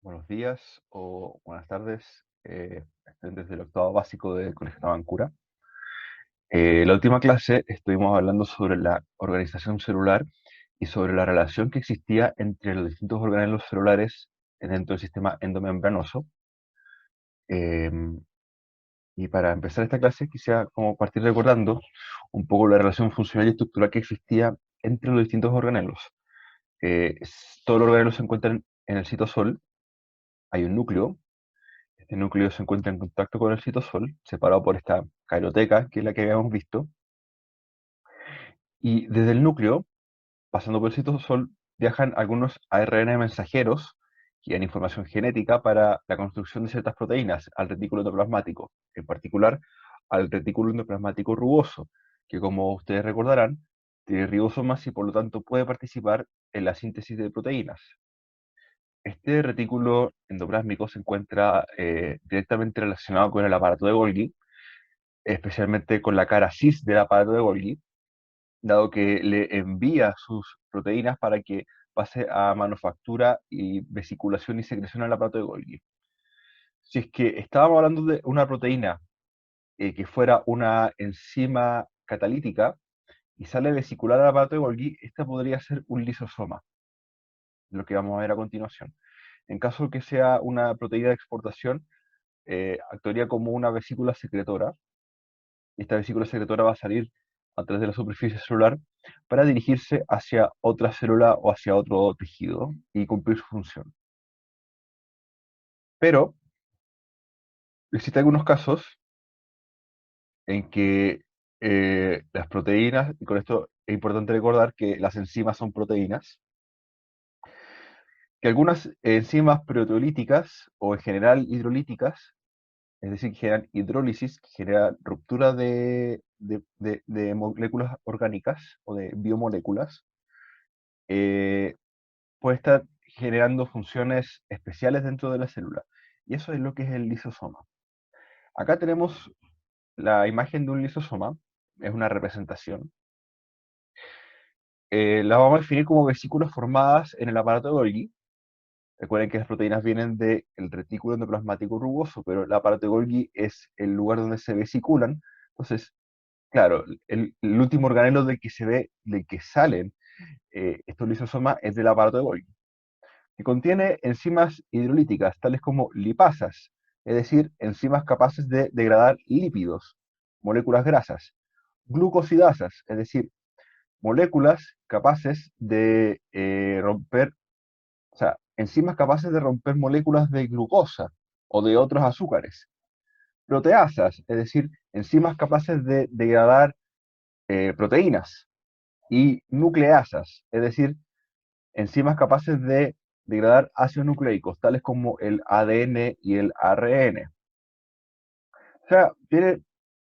Buenos días o buenas tardes, estudiantes del octavo básico del Colegio Navancura. La última clase estuvimos hablando sobre la organización celular y sobre la relación que existía entre los distintos organelos celulares dentro del sistema endomembranoso. Em, y para empezar esta clase quisiera como partir recordando un poco la relación funcional y estructural que existía entre los distintos organelos. Todos los organelos se encuentran en el citosol, hay un núcleo. Este núcleo se encuentra en contacto con el citosol, separado por esta cairoteca, que es la que habíamos visto, y desde el núcleo, pasando por el citosol, viajan algunos ARN mensajeros que dan información genética para la construcción de ciertas proteínas al retículo endoplasmático, en particular al retículo endoplasmático rugoso, que como ustedes recordarán, tiene ribosomas y por lo tanto puede participar en la síntesis de proteínas. Este retículo endoplásmico se encuentra directamente relacionado con el aparato de Golgi, especialmente con la cara cis del aparato de Golgi, dado que le envía sus proteínas para que pase a manufactura y vesiculación y secreción al aparato de Golgi. Si es que estábamos hablando de una proteína que fuera una enzima catalítica y sale vesicular al aparato de Golgi, esta podría ser un lisosoma, lo que vamos a ver a continuación. En caso de que sea una proteína de exportación, actuaría como una vesícula secretora. Esta vesícula secretora va a salir a través de la superficie celular para dirigirse hacia otra célula o hacia otro tejido y cumplir su función. Pero existen algunos casos en que las proteínas, y con esto es importante recordar que las enzimas son proteínas, que algunas enzimas proteolíticas o en general hidrolíticas, es decir, que generan hidrólisis, que genera ruptura de moléculas orgánicas o de biomoléculas, eh, puede estar generando funciones especiales dentro de la célula. Y eso es lo que es el lisosoma. Acá tenemos la imagen de un lisosoma, es una representación. La vamos a definir como vesículas formadas en el aparato de Golgi. Recuerden que las proteínas vienen del retículo endoplasmático rugoso, pero el aparato de Golgi es el lugar donde se vesiculan. Entonces, claro, el último organelo del que se ve, del que salen estos lisosomas es del aparato de Golgi, que contiene enzimas hidrolíticas, tales como lipasas, es decir, enzimas capaces de degradar lípidos, moléculas grasas, glucosidasas, es decir, moléculas capaces de romper, o sea, enzimas capaces de romper moléculas de glucosa o de otros azúcares, proteasas, es decir, enzimas capaces de degradar proteínas, y nucleasas, es decir, enzimas capaces de degradar ácidos nucleicos, tales como el ADN y el ARN. O sea, tiene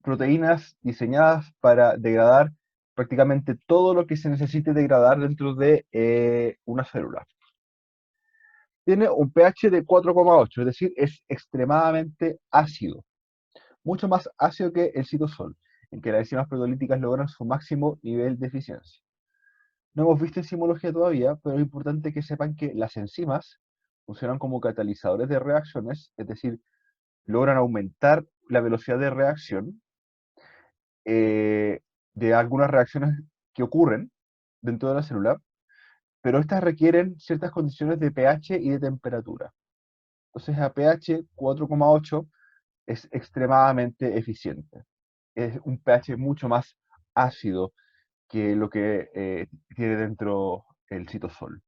proteínas diseñadas para degradar prácticamente todo lo que se necesite degradar dentro de una célula. Tiene un pH de 4,8, es decir, es extremadamente ácido, mucho más ácido que el citosol, en que las enzimas proteolíticas logran su máximo nivel de eficiencia. No hemos visto enzimología todavía, pero es importante que sepan que las enzimas funcionan como catalizadores de reacciones, es decir, logran aumentar la velocidad de reacción eh, de algunas reacciones que ocurren dentro de la célula, pero estas requieren ciertas condiciones de pH y de temperatura. Entonces, a pH 4,8 es extremadamente eficiente. Es un pH mucho más ácido que lo que tiene dentro el citosol.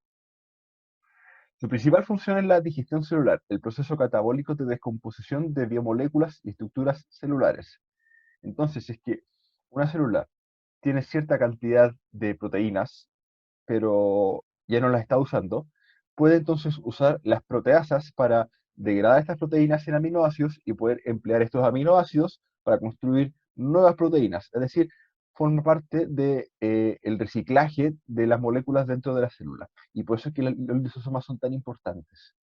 Su principal función es la digestión celular, el proceso catabólico de descomposición de biomoléculas y estructuras celulares. Entonces, si es que una célula tiene cierta cantidad de proteínas, pero ya no las está usando, puede entonces usar las proteasas para degradar estas proteínas en aminoácidos y poder emplear estos aminoácidos para construir nuevas proteínas. Es decir, forma parte del reciclaje de las moléculas dentro de la célula. Y por eso es que los lisosomas son tan importantes.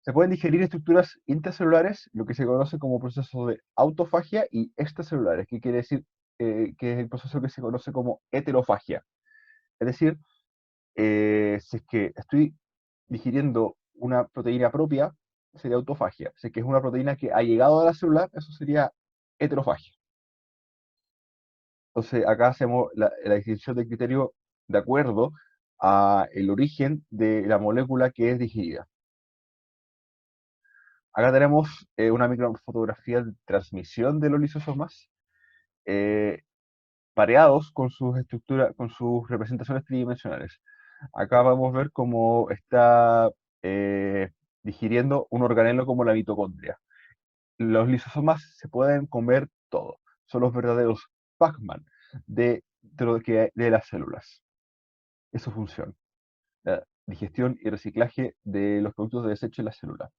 Se pueden digerir estructuras intracelulares, lo que se conoce como proceso de autofagia, y extracelulares, que quiere decir que es el proceso que se conoce como heterofagia. Es decir, si es que estoy digiriendo una proteína propia, sería autofagia. Si es que es una proteína que ha llegado a la célula, eso sería heterofagia. Entonces, acá hacemos la distinción de criterio de acuerdo a el origen de la molécula que es digerida. Acá tenemos una microfotografía de transmisión de los lisosomas, eh, pareados con sus estructuras, con sus representaciones tridimensionales. Acá vamos a ver cómo está eh, digiriendo un organelo como la mitocondria. Los lisosomas se pueden comer todo, son los verdaderos Pac-Man de las células. Es su función, la digestión y reciclaje de los productos de desecho en la célula.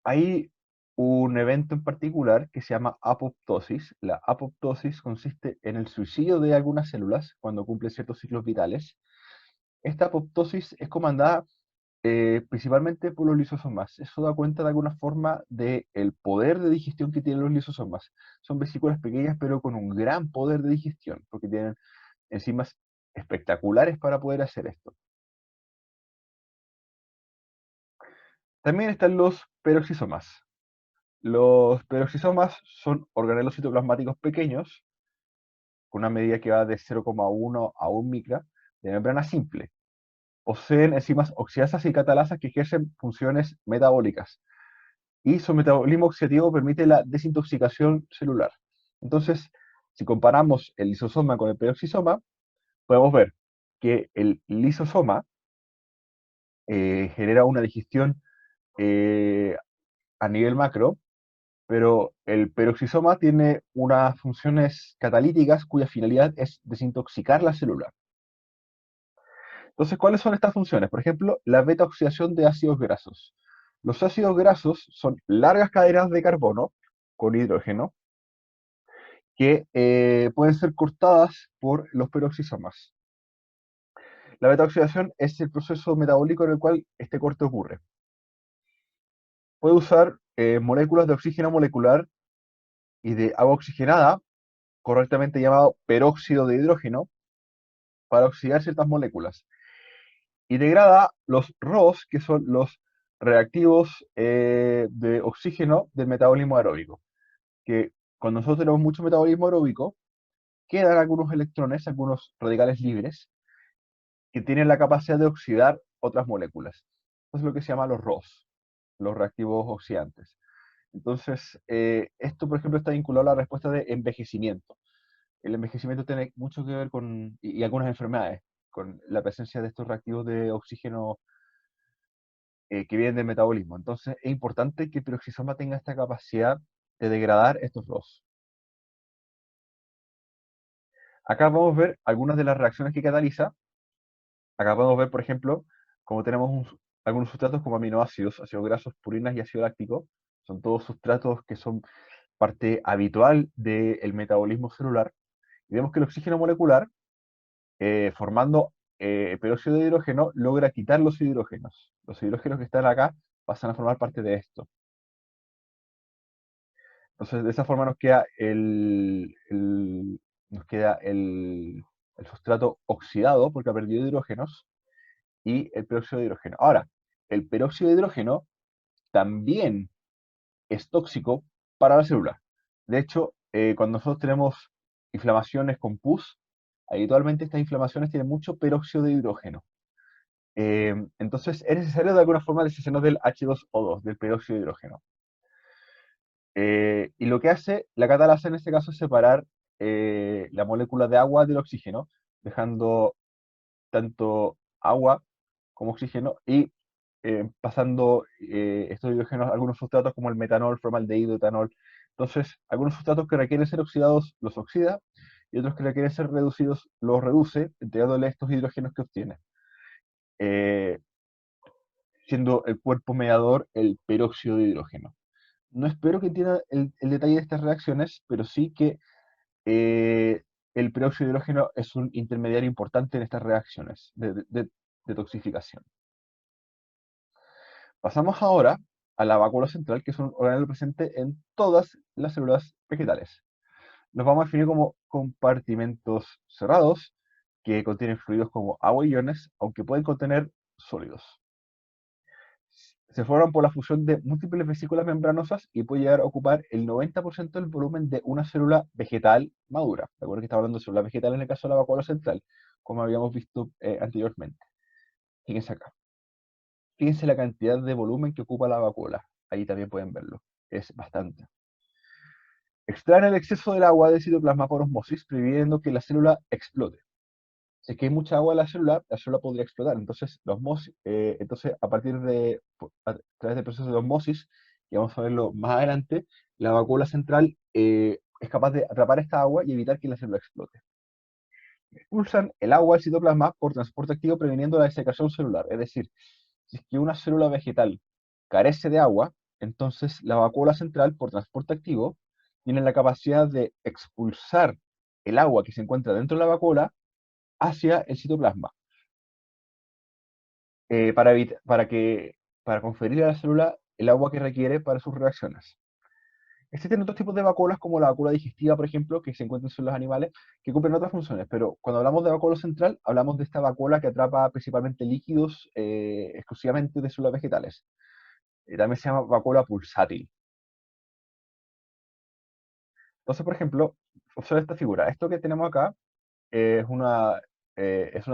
Hay un evento en particular que se llama apoptosis. La apoptosis consiste en el suicidio de algunas células cuando cumplen ciertos ciclos vitales. Esta apoptosis es comandada principalmente por los lisosomas. Eso da cuenta de alguna forma del poder de digestión que tienen los lisosomas. Son vesículas pequeñas pero con un gran poder de digestión, porque tienen enzimas espectaculares para poder hacer esto. También están los peroxisomas. Los peroxisomas son organelos citoplasmáticos pequeños, con una medida que va de 0,1 a 1 micra, de membrana simple. Poseen enzimas oxidasas y catalasas que ejercen funciones metabólicas. Y su metabolismo oxidativo permite la desintoxicación celular. Entonces, si comparamos el lisosoma con el peroxisoma, podemos ver que el lisosoma genera una digestión eh, a nivel macro, pero el peroxisoma tiene unas funciones catalíticas cuya finalidad es desintoxicar la célula. Entonces, ¿cuáles son estas funciones? Por ejemplo, la beta-oxidación de ácidos grasos. Los ácidos grasos son largas cadenas de carbono con hidrógeno que pueden ser cortadas por los peroxisomas. La beta-oxidación es el proceso metabólico en el cual este corte ocurre. Puede usar moléculas de oxígeno molecular y de agua oxigenada, correctamente llamado peróxido de hidrógeno, para oxidar ciertas moléculas. Y degrada los ROS, que son los reactivos de oxígeno del metabolismo aeróbico. Que cuando nosotros tenemos mucho metabolismo aeróbico, quedan algunos electrones, algunos radicales libres, que tienen la capacidad de oxidar otras moléculas. Eso es lo que se llama los ROS, los reactivos oxidantes. Entonces, esto, por ejemplo, está vinculado a la respuesta de envejecimiento. El envejecimiento tiene mucho que ver con, y algunas enfermedades, con la presencia de estos reactivos de oxígeno que vienen del metabolismo. Entonces, es importante que el peroxisoma tenga esta capacidad de degradar estos ROS. Acá vamos a ver algunas de las reacciones que cataliza. Acá podemos ver, por ejemplo, como tenemos algunos sustratos como aminoácidos, ácidos grasos, purinas y ácido láctico. Son todos sustratos que son parte habitual del metabolismo celular. Y vemos que el oxígeno molecular, formando peróxido de hidrógeno, logra quitar los hidrógenos. Los hidrógenos que están acá pasan a formar parte de esto. Entonces, de esa forma nos queda el sustrato oxidado porque ha perdido hidrógenos y el peróxido de hidrógeno. Ahora, el peróxido de hidrógeno también es tóxico para la célula. De hecho, cuando nosotros tenemos inflamaciones con pus, habitualmente estas inflamaciones tienen mucho peróxido de hidrógeno. Entonces, es necesario de alguna forma deshacernos del H2O2, del peróxido de hidrógeno. Y lo que hace la catalasa en este caso es separar la molécula de agua del oxígeno, dejando tanto agua como oxígeno y pasando estos hidrógenos a algunos sustratos como el metanol, formaldehído, etanol. Entonces, algunos sustratos que requieren ser oxidados los oxida y otros que requieren ser reducidos los reduce, entregándole estos hidrógenos que obtiene. Eh, Siendo el cuerpo mediador el peróxido de hidrógeno. No espero que entienda el detalle de estas reacciones, pero sí que eh, el peróxido de hidrógeno es un intermediario importante en estas reacciones de detoxificación. Pasamos ahora a la vacuola central, que es un organelo presente en todas las células vegetales. Los vamos a definir como compartimentos cerrados que contienen fluidos como agua y iones, aunque pueden contener sólidos. Se forman por la fusión de múltiples vesículas membranosas y puede llegar a ocupar el 90% del volumen de una célula vegetal madura. Recuerda que estaba hablando de células vegetales en el caso de la vacuola central, como habíamos visto anteriormente. Fíjense acá. Fíjense la cantidad de volumen que ocupa la vacuola. Ahí también pueden verlo. Es bastante. Extraen el exceso del agua del citoplasma por osmosis, previendo que la célula explote. Si es que hay mucha agua en la célula podría explotar. Entonces, a partir de, a través del proceso de osmosis, que vamos a verlo más adelante, la vacuola central es capaz de atrapar esta agua y evitar que la célula explote. Expulsan el agua al citoplasma por transporte activo, previniendo la desecación celular. Es decir, si es que una célula vegetal carece de agua, entonces la vacuola central, por transporte activo, tiene la capacidad de expulsar el agua que se encuentra dentro de la vacuola hacia el citoplasma, para conferir a la célula el agua que requiere para sus reacciones. Existen otros tipos de vacuolas, como la vacuola digestiva, por ejemplo, que se encuentran en los animales, que cumplen otras funciones, pero cuando hablamos de vacuola central, hablamos de esta vacuola que atrapa principalmente líquidos exclusivamente de células vegetales. También se llama vacuola pulsátil. Entonces, por ejemplo, observa esta figura. Esto que tenemos acá es una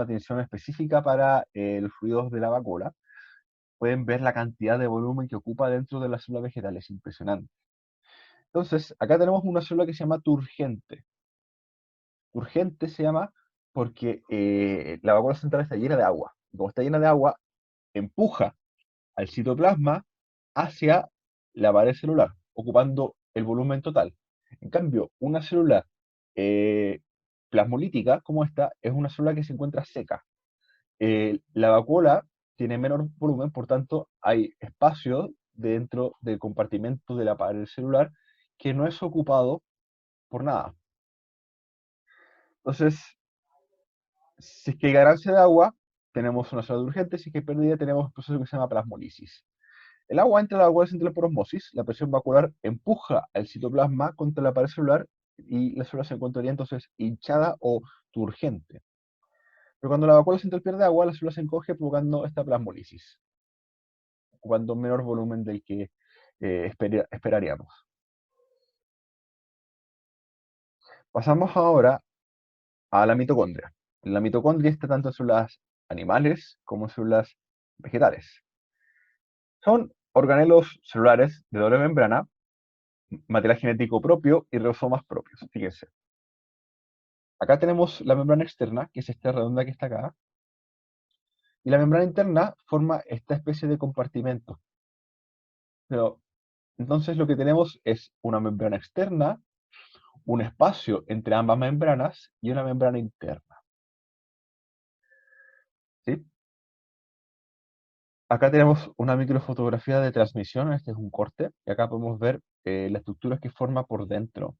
tensión específica para los fluidos de la vacuola. Pueden ver la cantidad de volumen que ocupa dentro de la célula vegetal, es impresionante. Entonces, acá tenemos una célula que se llama turgente. Turgente se llama porque la vacuola central está llena de agua. Y como está llena de agua, empuja al citoplasma hacia la pared celular, ocupando el volumen total. En cambio, una célula eh, plasmolítica como esta es una célula que se encuentra seca. La vacuola tiene menor volumen, por tanto, hay espacio dentro del compartimento de la pared celular que no es ocupado por nada. Entonces, si es que hay ganancia de agua, tenemos una célula urgente; si es que hay pérdida, tenemos un proceso que se llama plasmólisis. El agua entra a la vacuola central por osmosis, la presión vacuolar empuja al citoplasma contra la pared celular y la célula se encontraría entonces hinchada o turgente. Pero cuando la vacuola central pierde agua, la célula se encoge provocando esta plasmólisis, ocupando un menor volumen del que esperaríamos. Pasamos ahora a la mitocondria. La mitocondria está tanto en células animales como en células vegetales. Son organelos celulares de doble membrana, material genético propio y ribosomas propios. Fíjense. Acá tenemos la membrana externa, que es esta redonda que está acá, y la membrana interna forma esta especie de compartimento. Pero entonces lo que tenemos es una membrana externa, un espacio entre ambas membranas y una membrana interna. ¿Sí? Acá tenemos una microfotografía de transmisión, este es un corte, y acá podemos ver las estructuras que forma por dentro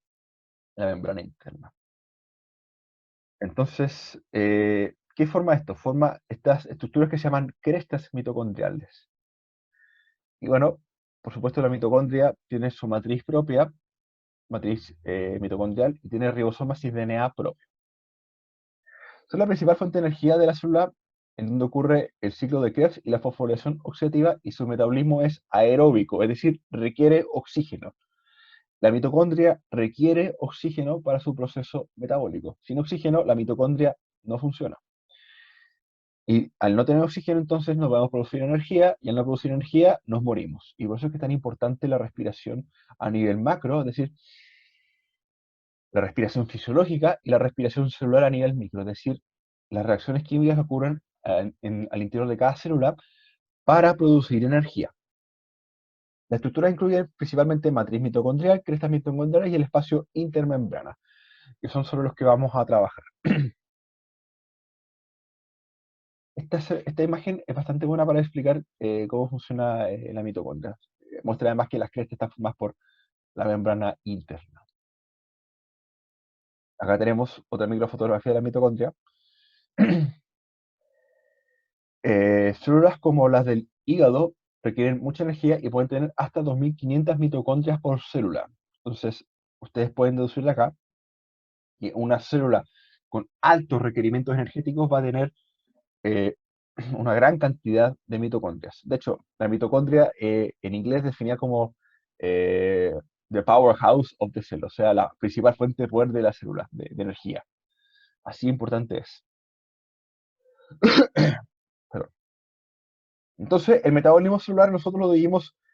la membrana interna. Entonces, ¿qué forma esto? Forma estas estructuras que se llaman crestas mitocondriales. Y bueno, por supuesto la mitocondria tiene su matriz propia, matriz mitocondrial, y tiene ribosomas y DNA propio. Son la principal fuente de energía de la célula, en donde ocurre el ciclo de Krebs y la fosforilación oxidativa, y su metabolismo es aeróbico, es decir, requiere oxígeno. La mitocondria requiere oxígeno para su proceso metabólico. Sin oxígeno, la mitocondria no funciona. Y al no tener oxígeno, entonces no podemos producir energía, y al no producir energía, nos morimos. Y por eso es que es tan importante la respiración a nivel macro, es decir, la respiración fisiológica y la respiración celular a nivel micro, es decir, las reacciones químicas que ocurren al interior de cada célula para producir energía. La estructura incluye principalmente matriz mitocondrial, crestas mitocondriales y el espacio intermembrana, que son sobre los que vamos a trabajar. Esta imagen es bastante buena para explicar cómo funciona la mitocondria. Muestra además que las crestas están formadas por la membrana interna. Acá tenemos otra microfotografía de la mitocondria. Células como las del hígado requieren mucha energía y pueden tener hasta 2500 mitocondrias por célula. Entonces, ustedes pueden deducir de acá que una célula con altos requerimientos energéticos va a tener una gran cantidad de mitocondrias. De hecho, la mitocondria en inglés definía como eh, the powerhouse of the cell, o sea, la principal fuente de poder de la célula, de energía. Así importante es. Perdón. Entonces, el metabolismo celular nosotros lo dividimos